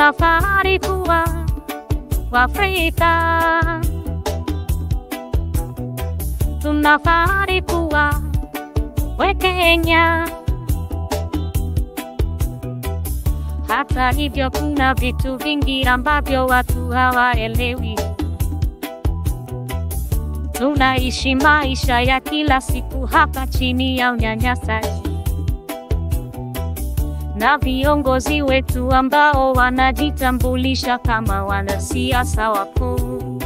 Tunafahari kuwa Waafrika, tunafahari kuwa Wakenya. Hata hivyo kuna vitu vingi ambavyo watu hawaelewi. Tunaishi maisha ya kila siku hapa chini ya unyanyasaji na viongozi wetu ambao wanajitambulisha kama wanasiasa wakuu.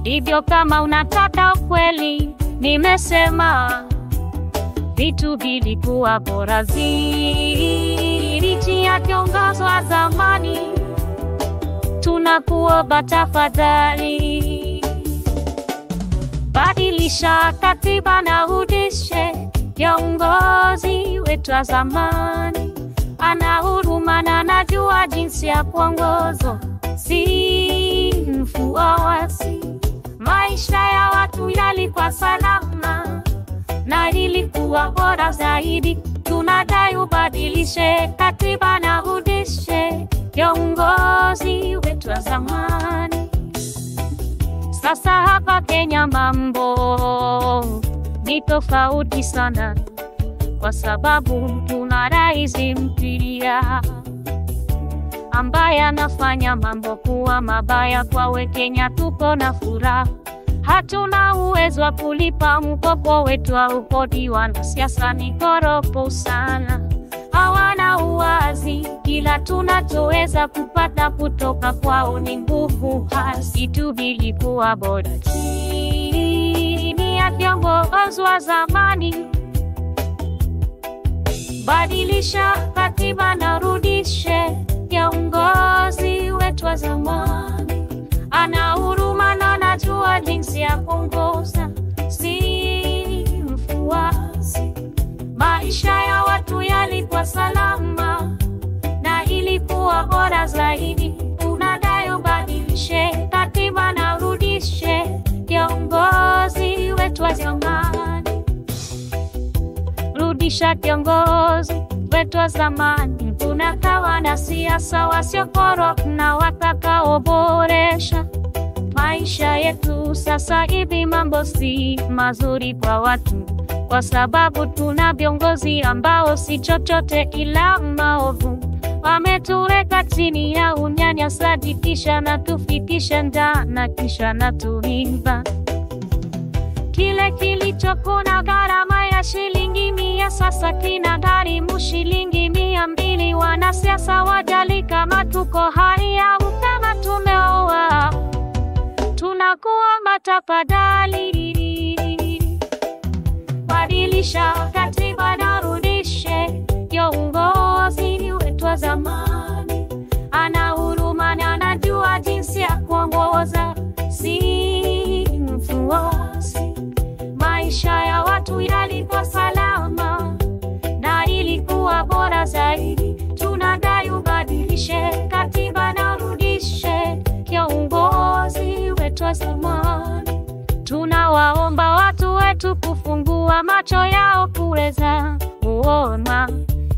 Hivyo kama unataka ukweli, nimesema vitu vilikuwa bora zaidi ya kiongozi wa zamani. Tunakuomba tafadhali, badilisha katiba na urudishe kiongozi wetu wa zamani. Ana huruma na anajua jinsi ya kuongoza, si mfuasi. Maisha ya watu yalikuwa salama na ilikuwa bora zaidi. Tunadai ubadilishe katiba na urudishe kiongozi wetu wa zamani. Sasa hapa Kenya mambo ni tofauti sana, kwa sababu tuna rais mpya ambaye anafanya mambo kuwa mabaya. Kwa Wakenya tupo na furaha, hatuna uwezo wa kulipa mkopo wetu au kodi. Wanasiasa ni koropo sana, hawana uwazi. Kila tunachoweza kupata kutoka kwao ni nguvu hasi. Vitu vilikuwa bora chini ya kiongozi wa zamani. Badilisha katiba na rudishe kiongozi wetu wa zamani. Ana huruma na anajua jinsi ya kuongoza, si mfuasi. Maisha ya watu yalikuwa salama na ilikuwa bora zaidi. Tunadai ubadilishe katiba na urudishe kiongozi wetu wa zamani. Rudisha kiongozi wetu wa zamani. Tunakawa na siasa wasiokoro na watakaoboresha maisha yetu. Sasa hivi mambo si mazuri kwa watu, kwa sababu tuna viongozi ambao si chochote ila maovu. Wametuweka chini ya unyanyasaji, kisha na tufikisha ndani, kisha na tuiba. Kile kilichokuwa gharama ya shilingi 100 sasa kinagharimu shilingi 200. Wanasiasa wajali kama tuko hai au kama tumeoa. Tunakuomba tafadhali, badilisha katiba na rudishe kiongozi wetu wa zamani. Ana huruma na anajua jinsi ya kuongoza, si mfuasi. Maisha ya watu yalikuwa salama na ilikuwa bora zaidi. Tunadai ubadilishe katiba na urudishe kiongozi wetu wa zamani. Tunawaomba watu wetu kufungua macho yao kuweza kuona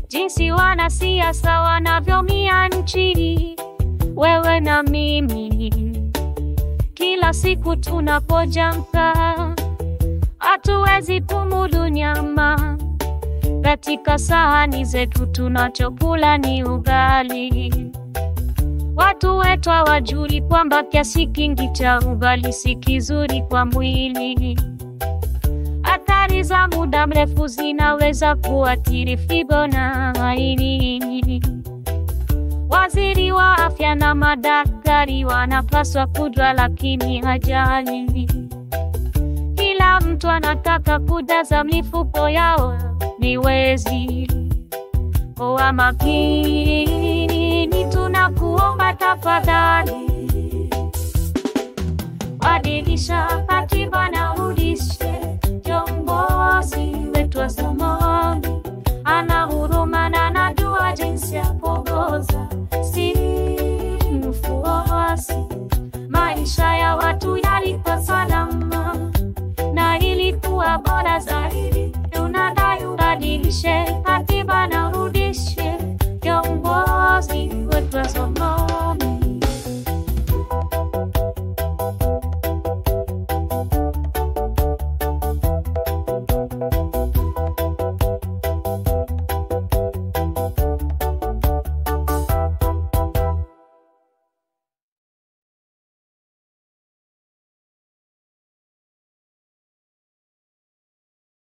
jinsi wanasiasa wanavyomia nchini. Wewe na mimi kila siku tunapojamka, hatuwezi kumudu nyama. Katika sahani zetu tunachokula ni ugali. Watu wetu hawajui kwamba kiasi kingi cha ugali si kizuri kwa mwili. Athari za muda mrefu zinaweza kuathiri figo na ini. Waziri wa afya na madaktari wanapaswa kujua, lakini hajali. Kila mtu anataka kujaza mifuko yao, ni wezi. Kwa makini tunakuomba tafadhali, badilisha katiba na urudishe kiongozi wetu wa zamani. Ana huruma na anajua jinsi ya kuongoza, si mfuasi. Maisha ya watu yalikuwa salama na ilikuwa bora zaidi.